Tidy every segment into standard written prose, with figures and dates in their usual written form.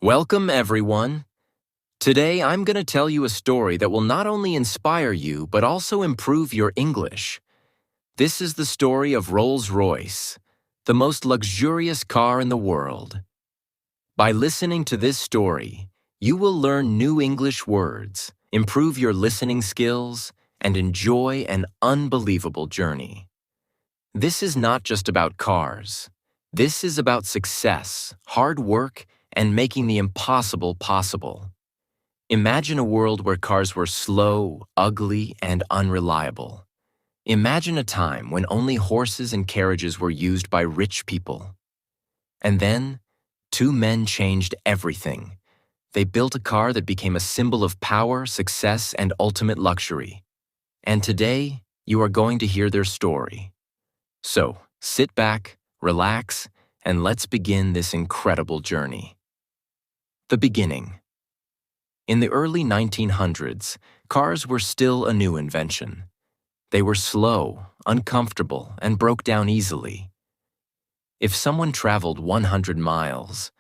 Welcome, everyone. Today, I'm going to tell you a story that will not only inspire you, but also improve your English. This is the story of Rolls-Royce, the most luxurious car in the world. By listening to this story, you will learn new English words, improve your listening skills, and enjoy an unbelievable journey. This is not just about cars. This is about success, hard work, and making the impossible possible. Imagine a world where cars were slow, ugly, and unreliable. Imagine a time when only horses and carriages were used by rich people. And then, two men changed everything. They built a car that became a symbol of power, success, and ultimate luxury. And today, you are going to hear their story. So, sit back, relax, and let's begin this incredible journey. The beginning. In the early 1900s, cars were still a new invention. They were slow, uncomfortable, and broke down easily. If someone traveled 100 miles,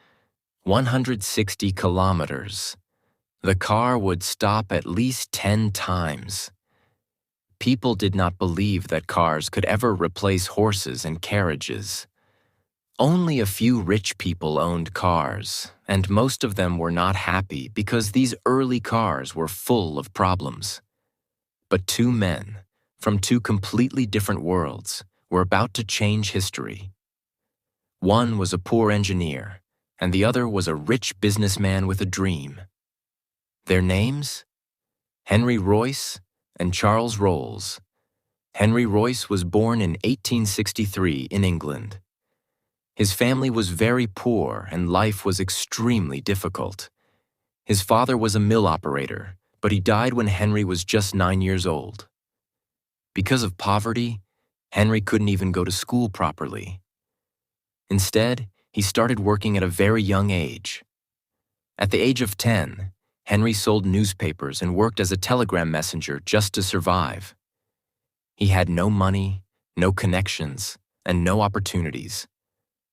160 kilometers, the car would stop at least 10 times. People did not believe that cars could ever replace horses and carriages. Only a few rich people owned cars, and most of them were not happy because these early cars were full of problems. But two men, from two completely different worlds, were about to change history. One was a poor engineer, and the other was a rich businessman with a dream. Their names? Henry Royce and Charles Rolls. Henry Royce was born in 1863 in England. His family was very poor and life was extremely difficult. His father was a mill operator, but he died when Henry was just 9 years old. Because of poverty, Henry couldn't even go to school properly. Instead, he started working at a very young age. At the age of 10, Henry sold newspapers and worked as a telegram messenger just to survive. He had no money, no connections, and no opportunities.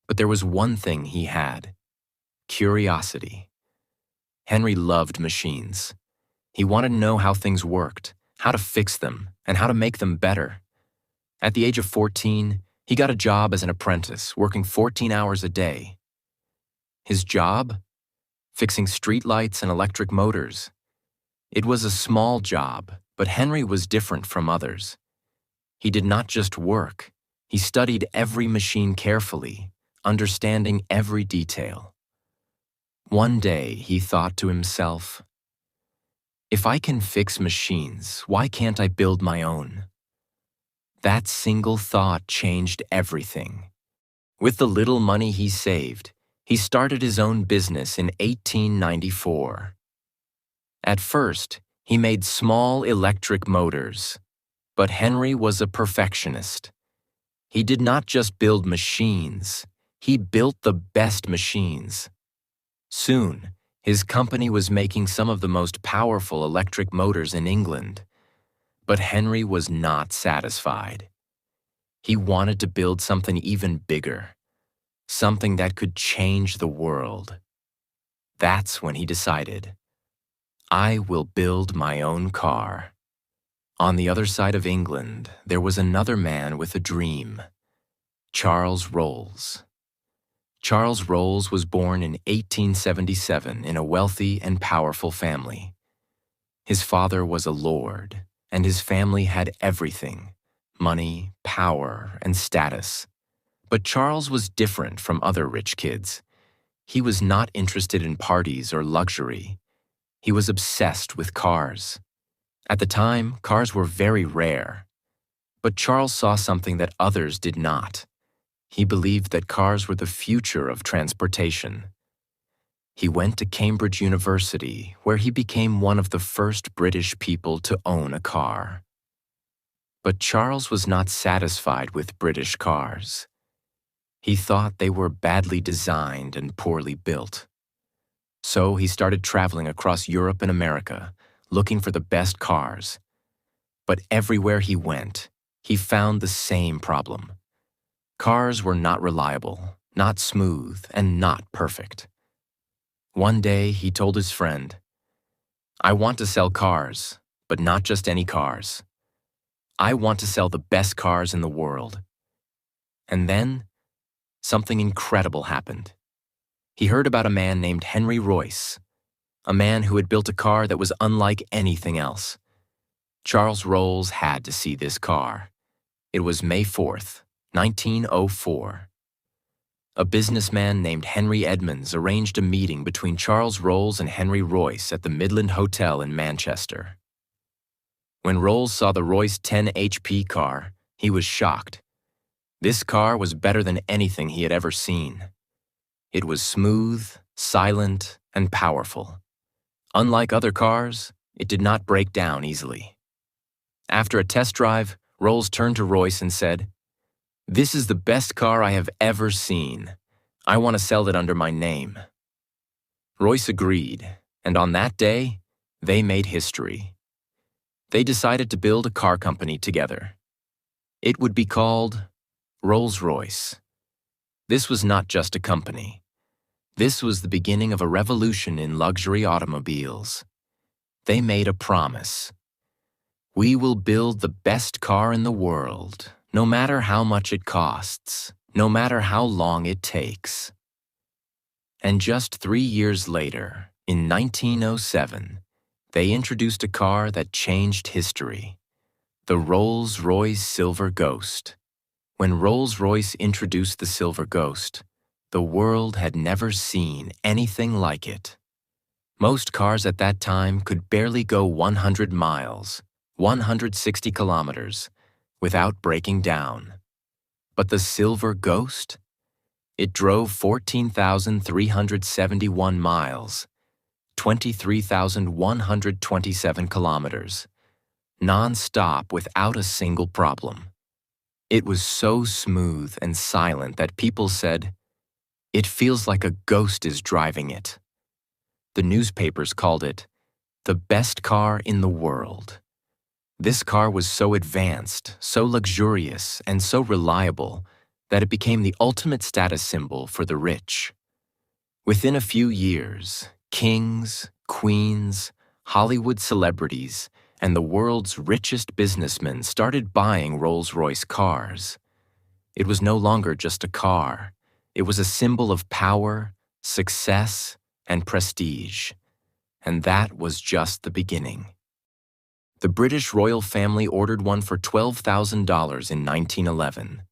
But there was one thing he had: curiosity. Henry loved machines. He wanted to know how things worked, how to fix them, and how to make them better. At the age of 14, he got a job as an apprentice, working 14 hours a day. His job? Fixing streetlights and electric motors. It was a small job, but Henry was different from others. He did not just work. He studied every machine carefully, understanding every detail. One day, he thought to himself, "If I can fix machines, why can't I build my own?" That single thought changed everything. With the little money he saved, he started his own business in 1894. At first, he made small electric motors, but Henry was a perfectionist. He did not just build machines. He built the best machines. Soon, his company was making some of the most powerful electric motors in England. But Henry was not satisfied. He wanted to build something even bigger, something that could change the world. That's when he decided, "I will build my own car." On the other side of England, there was another man with a dream: Charles Rolls. Charles Rolls was born in 1877 in a wealthy and powerful family. His father was a lord, and his family had everything: money, power, and status. But Charles was different from other rich kids. He was not interested in parties or luxury. He was obsessed with cars. At the time, cars were very rare. But Charles saw something that others did not. He believed that cars were the future of transportation. He went to Cambridge University, where he became one of the first British people to own a car. But Charles was not satisfied with British cars. He thought they were badly designed and poorly built. So he started traveling across Europe and America, looking for the best cars. But everywhere he went, he found the same problem. Cars were not reliable, not smooth, and not perfect. One day, he told his friend, "I want to sell cars, but not just any cars. I want to sell the best cars in the world." And then, something incredible happened. He heard about a man named Henry Royce, a man who had built a car that was unlike anything else. Charles Rolls had to see this car. It was May 4th, 1904. A businessman named Henry Edmonds arranged a meeting between Charles Rolls and Henry Royce at the Midland Hotel in Manchester. When Rolls saw the Royce 10 HP car, he was shocked. This car was better than anything he had ever seen. It was smooth, silent, and powerful. Unlike other cars, it did not break down easily. After a test drive, Rolls turned to Royce and said, "This is the best car I have ever seen. I want to sell it under my name." Royce agreed, and on that day, they made history. They decided to build a car company together. It would be called Rolls-Royce. This was not just a company. This was the beginning of a revolution in luxury automobiles. They made a promise. "We will build the best car in the world, no matter how much it costs, no matter how long it takes." And just 3 years later, in 1907, they introduced a car that changed history, the Rolls-Royce Silver Ghost. When Rolls-Royce introduced the Silver Ghost, the world had never seen anything like it. Most cars at that time could barely go 100 miles, 160 kilometers, without breaking down. But the Silver Ghost? It drove 14,371 miles, 23,127 kilometers, non-stop without a single problem. It was so smooth and silent that people said, "It feels like a ghost is driving it." The newspapers called it the best car in the world. This car was so advanced, so luxurious, and so reliable that it became the ultimate status symbol for the rich. Within a few years, kings, queens, Hollywood celebrities, and the world's richest businessmen started buying Rolls-Royce cars. It was no longer just a car. It was a symbol of power, success, and prestige. And that was just the beginning. The British royal family ordered one for $12,000 in 1911.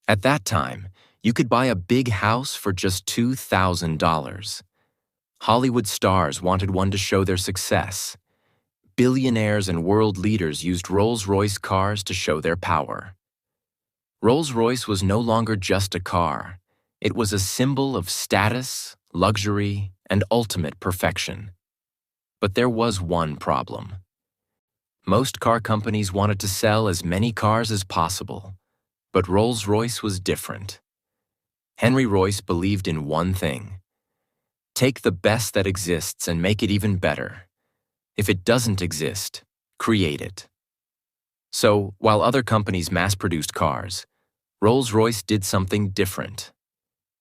At that time, you could buy a big house for just $2,000. Hollywood stars wanted one to show their success. Billionaires and world leaders used Rolls-Royce cars to show their power. Rolls-Royce was no longer just a car. It was a symbol of status, luxury, and ultimate perfection. But there was one problem. Most car companies wanted to sell as many cars as possible, but Rolls-Royce was different. Henry Royce believed in one thing: take the best that exists and make it even better. If it doesn't exist, create it. So, while other companies mass-produced cars, Rolls-Royce did something different.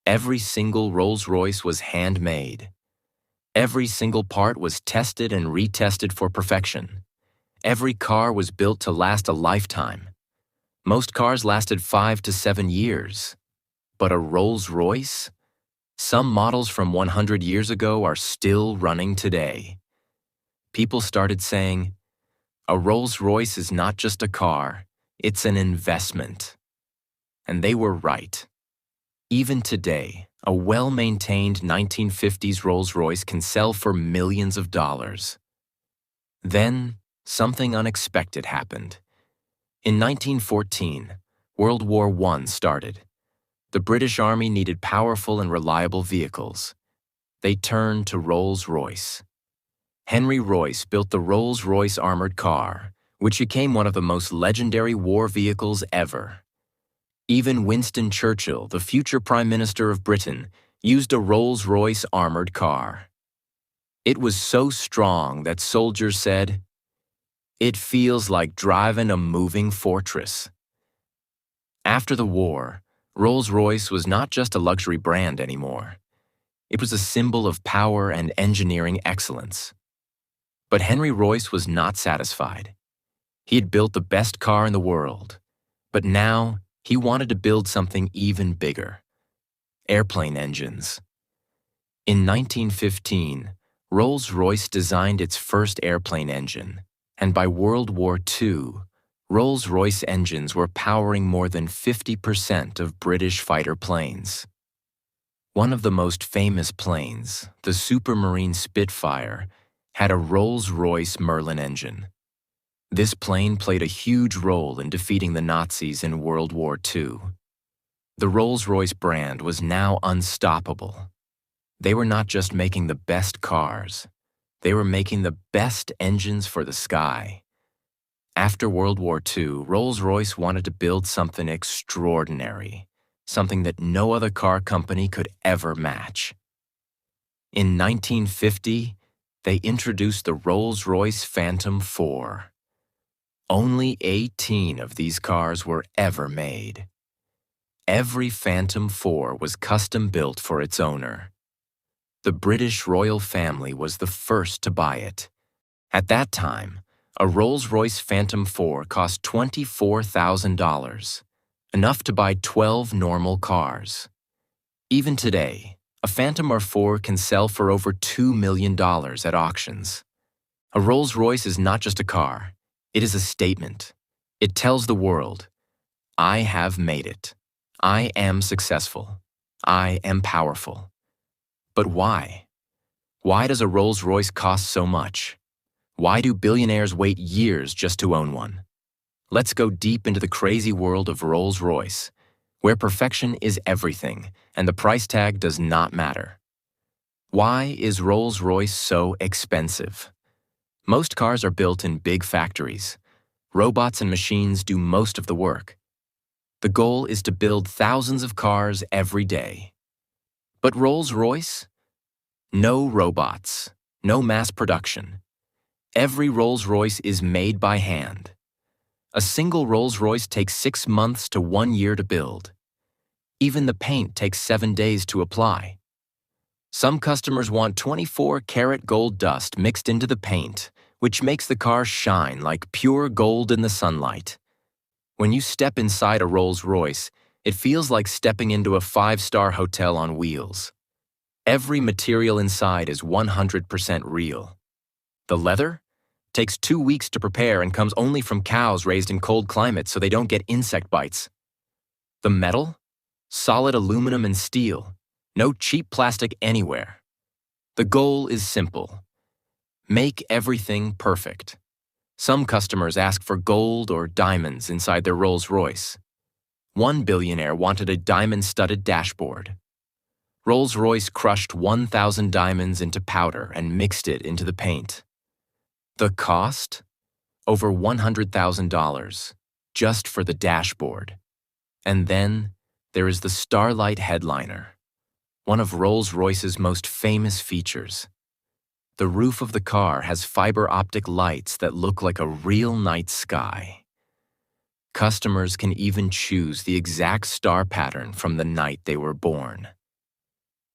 Every single Rolls-Royce was handmade. Every single part was tested and retested for perfection. Every car was built to last a lifetime. Most cars lasted 5 to 7 years. But a Rolls-Royce? Some models from 100 years ago are still running today. People started saying, "A Rolls-Royce is not just a car, it's an investment." And they were right. Even today, a well-maintained 1950s Rolls-Royce can sell for millions of dollars. Then, something unexpected happened. In 1914, World War I started. The British Army needed powerful and reliable vehicles. They turned to Rolls-Royce. Henry Royce built the Rolls-Royce armored car, which became one of the most legendary war vehicles ever. Even Winston Churchill, the future Prime Minister of Britain, used a Rolls-Royce armored car. It was so strong that soldiers said, "It feels like driving a moving fortress." After the war, Rolls-Royce was not just a luxury brand anymore. It was a symbol of power and engineering excellence. But Henry Royce was not satisfied. He had built the best car in the world, but now he wanted to build something even bigger: airplane engines. In 1915, Rolls-Royce designed its first airplane engine, and by World War II, Rolls-Royce engines were powering more than 50% of British fighter planes. One of the most famous planes, the Supermarine Spitfire, had a Rolls-Royce Merlin engine. This plane played a huge role in defeating the Nazis in World War II. The Rolls-Royce brand was now unstoppable. They were not just making the best cars, they were making the best engines for the sky. After World War II, Rolls-Royce wanted to build something extraordinary, something that no other car company could ever match. In 1950, they introduced the Rolls-Royce Phantom 4. Only 18 of these cars were ever made. Every Phantom 4 was custom built for its owner. The British royal family was the first to buy it. At that time, a Rolls-Royce Phantom 4 cost $24,000, enough to buy 12 normal cars. Even today, a Phantom R4 can sell for over $2 million at auctions. A Rolls-Royce is not just a car, it is a statement. It tells the world, I have made it. I am successful. I am powerful. But why? Why does a Rolls-Royce cost so much? Why do billionaires wait years just to own one? Let's go deep into the crazy world of Rolls-Royce, where perfection is everything and the price tag does not matter. Why is Rolls-Royce so expensive? Most cars are built in big factories. Robots and machines do most of the work. The goal is to build thousands of cars every day. But Rolls-Royce? No robots, no mass production. Every Rolls-Royce is made by hand. A single Rolls-Royce takes 6 months to 1 year to build. Even the paint takes 7 days to apply. Some customers want 24-karat gold dust mixed into the paint, which makes the car shine like pure gold in the sunlight. When you step inside a Rolls-Royce, it feels like stepping into a 5-star hotel on wheels. Every material inside is 100% real. The leather takes 2 weeks to prepare and comes only from cows raised in cold climates so they don't get insect bites. The metal? Solid aluminum and steel. No cheap plastic anywhere. The goal is simple. Make everything perfect. Some customers ask for gold or diamonds inside their Rolls-Royce. One billionaire wanted a diamond-studded dashboard. Rolls-Royce crushed 1,000 diamonds into powder and mixed it into the paint. The cost? Over $100,000, just for the dashboard. And then there is the Starlight headliner, one of Rolls-Royce's most famous features. The roof of the car has fiber optic lights that look like a real night sky. Customers can even choose the exact star pattern from the night they were born.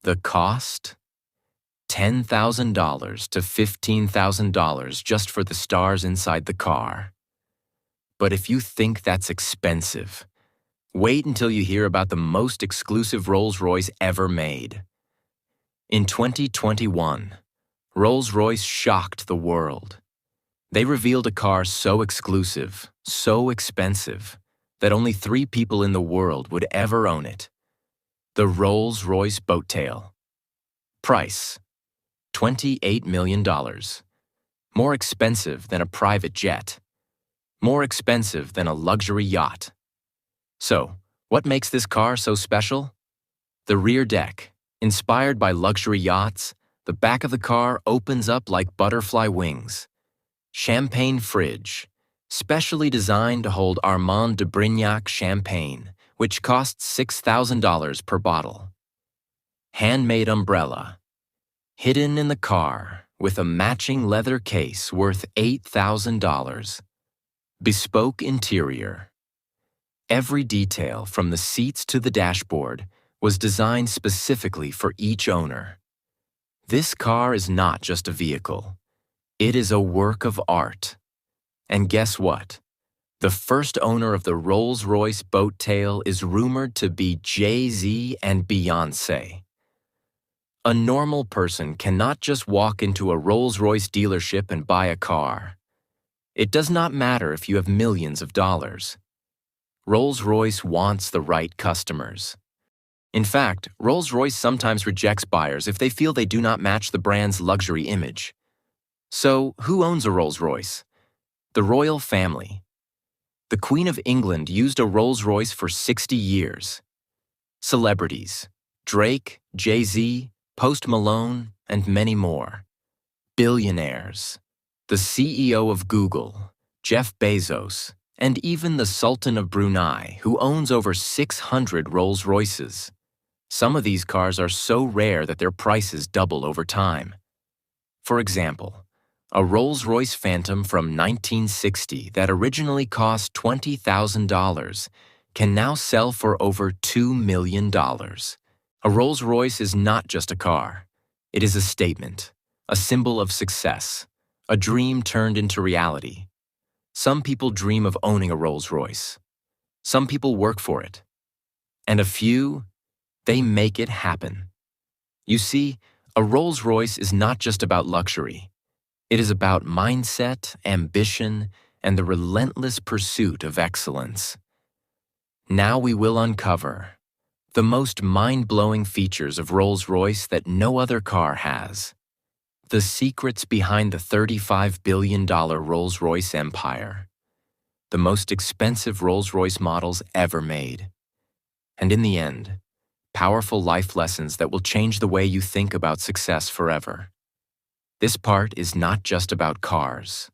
The cost? $10,000 to $15,000 just for the stars inside the car. But if you think that's expensive, wait until you hear about the most exclusive Rolls-Royce ever made. In 2021, Rolls-Royce shocked the world. They revealed a car so exclusive, so expensive, that only 3 people in the world would ever own it. The Rolls-Royce Boattail. Price: $28 million. More expensive than a private jet. More expensive than a luxury yacht. So, what makes this car so special? The rear deck. Inspired by luxury yachts, the back of the car opens up like butterfly wings. Champagne fridge, specially designed to hold Armand de Brignac champagne, which costs $6,000 per bottle. Handmade umbrella, hidden in the car with a matching leather case worth $8,000. Bespoke interior. Every detail from the seats to the dashboard was designed specifically for each owner. This car is not just a vehicle. It is a work of art. And guess what? The first owner of the Rolls-Royce boat tail is rumored to be Jay-Z and Beyoncé. A normal person cannot just walk into a Rolls-Royce dealership and buy a car. It does not matter if you have millions of dollars. Rolls-Royce wants the right customers. In fact, Rolls-Royce sometimes rejects buyers if they feel they do not match the brand's luxury image. So, who owns a Rolls-Royce? The royal family. The Queen of England used a Rolls-Royce for 60 years. Celebrities: Drake, Jay-Z, Post Malone, and many more. Billionaires: the CEO of Google, Jeff Bezos, and even the Sultan of Brunei, who owns over 600 Rolls-Royces. Some of these cars are so rare that their prices double over time. For example, a Rolls-Royce Phantom from 1960 that originally cost $20,000 can now sell for over $2 million. A Rolls-Royce is not just a car. It is a statement, a symbol of success, a dream turned into reality. Some people dream of owning a Rolls-Royce. Some people work for it. And a few, they make it happen. You see, a Rolls-Royce is not just about luxury. It is about mindset, ambition, and the relentless pursuit of excellence. Now we will uncover the most mind-blowing features of Rolls-Royce that no other car has. The secrets behind the $35 billion Rolls-Royce empire. The most expensive Rolls-Royce models ever made. And in the end, powerful life lessons that will change the way you think about success forever. This part is not just about cars.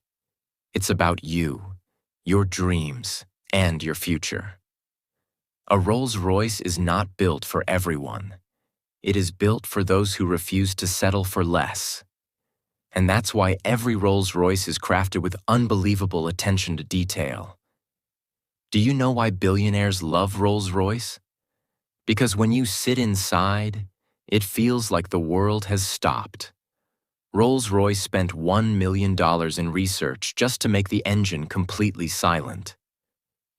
It's about you, your dreams, and your future. A Rolls-Royce is not built for everyone. It is built for those who refuse to settle for less. And that's why every Rolls-Royce is crafted with unbelievable attention to detail. Do you know why billionaires love Rolls-Royce? Because when you sit inside, it feels like the world has stopped. Rolls-Royce spent $1 million in research just to make the engine completely silent.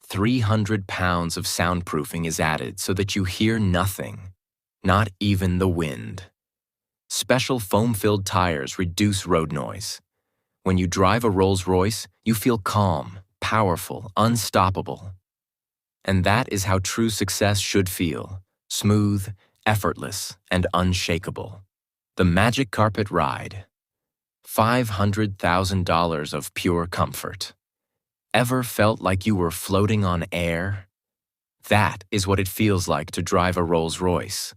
300 pounds of soundproofing is added so that you hear nothing, not even the wind. Special foam-filled tires reduce road noise. When you drive a Rolls-Royce, you feel calm, powerful, unstoppable. And that is how true success should feel: smooth, effortless, and unshakable. The magic carpet ride. $500,000 of pure comfort. Ever felt like you were floating on air? That is what it feels like to drive a Rolls-Royce.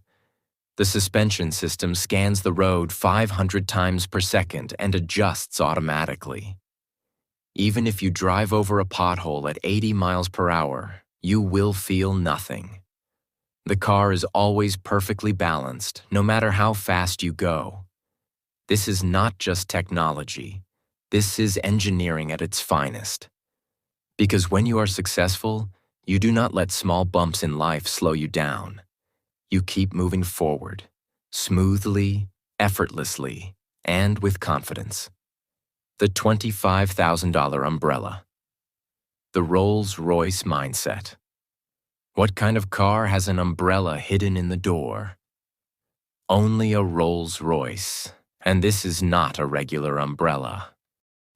The suspension system scans the road 500 times per second and adjusts automatically. Even if you drive over a pothole at 80 miles per hour, you will feel nothing. The car is always perfectly balanced, no matter how fast you go. This is not just technology. This is engineering at its finest. Because when you are successful, you do not let small bumps in life slow you down. You keep moving forward, smoothly, effortlessly, and with confidence. The $25,000 umbrella. The Rolls-Royce mindset. What kind of car has an umbrella hidden in the door? Only a Rolls-Royce, and this is not a regular umbrella.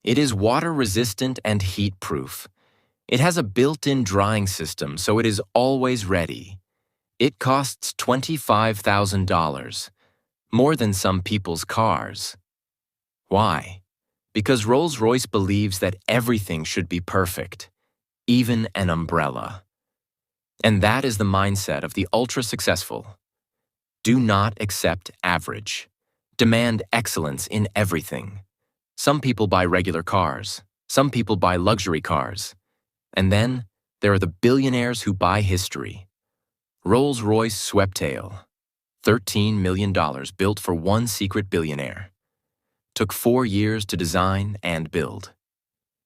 It is water-resistant and heat-proof. It has a built-in drying system, so it is always ready. It costs $25,000, more than some people's cars. Why? Because Rolls-Royce believes that everything should be perfect, even an umbrella. And that is the mindset of the ultra-successful. Do not accept average. Demand excellence in everything. Some people buy regular cars. Some people buy luxury cars. And then, there are the billionaires who buy history. Rolls-Royce Sweptail. $13 million built for one secret billionaire. Took 4 years to design and build.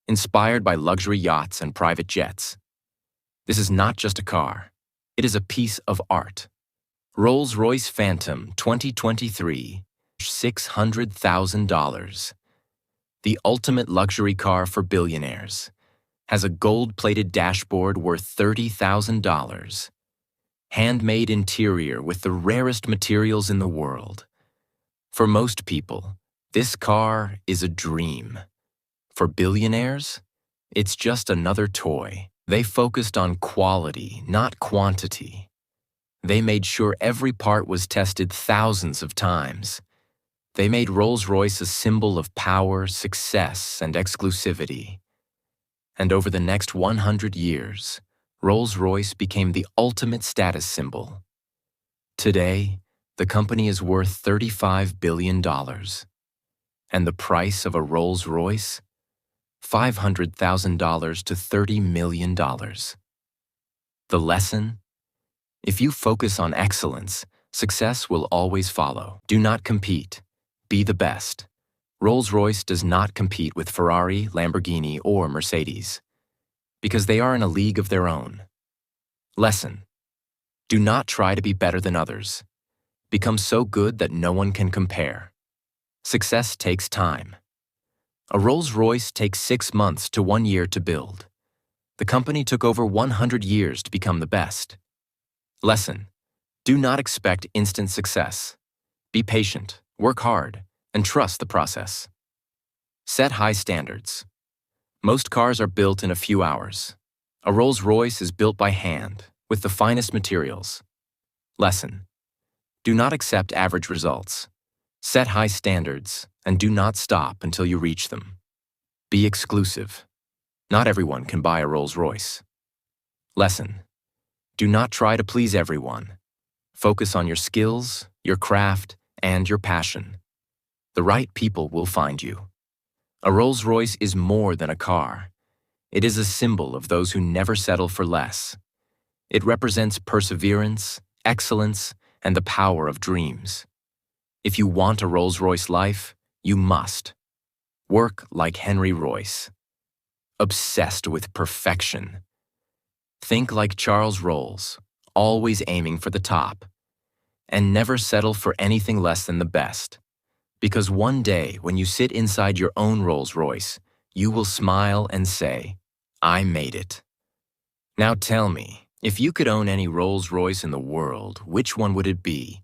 Inspired by luxury yachts and private jets. This is not just a car. It is a piece of art. Rolls-Royce Phantom 2023. $600,000. The ultimate luxury car for billionaires. Has a gold-plated dashboard worth $30,000. Handmade interior with the rarest materials in the world. For most people, this car is a dream. For billionaires, it's just another toy. They focused on quality, not quantity. They made sure every part was tested thousands of times. They made Rolls-Royce a symbol of power, success, and exclusivity. And over the next 100 years, Rolls-Royce became the ultimate status symbol. Today, the company is worth $35 billion. And the price of a Rolls-Royce? $500,000 to $30 million. The lesson? If you focus on excellence, success will always follow. Do not compete. Be the best. Rolls-Royce does not compete with Ferrari, Lamborghini, or Mercedes, because they are in a league of their own. Lesson: do not try to be better than others. Become so good that no one can compare. Success takes time. A Rolls-Royce takes 6 months to 1 year to build. The company took over 100 years to become the best. Lesson: do not expect instant success. Be patient, work hard, and trust the process. Set high standards. Most cars are built in a few hours. A Rolls-Royce is built by hand, with the finest materials. Lesson: do not accept average results. Set high standards, and do not stop until you reach them. Be exclusive. Not everyone can buy a Rolls-Royce. Lesson: do not try to please everyone. Focus on your skills, your craft, and your passion. The right people will find you. A Rolls-Royce is more than a car. It is a symbol of those who never settle for less. It represents perseverance, excellence, and the power of dreams. If you want a Rolls-Royce life, you must work like Henry Royce. Obsessed with perfection. Think like Charles Rolls, always aiming for the top. And never settle for anything less than the best. Because one day, when you sit inside your own Rolls-Royce, you will smile and say, "I made it." Now tell me, if you could own any Rolls-Royce in the world, which one would it be?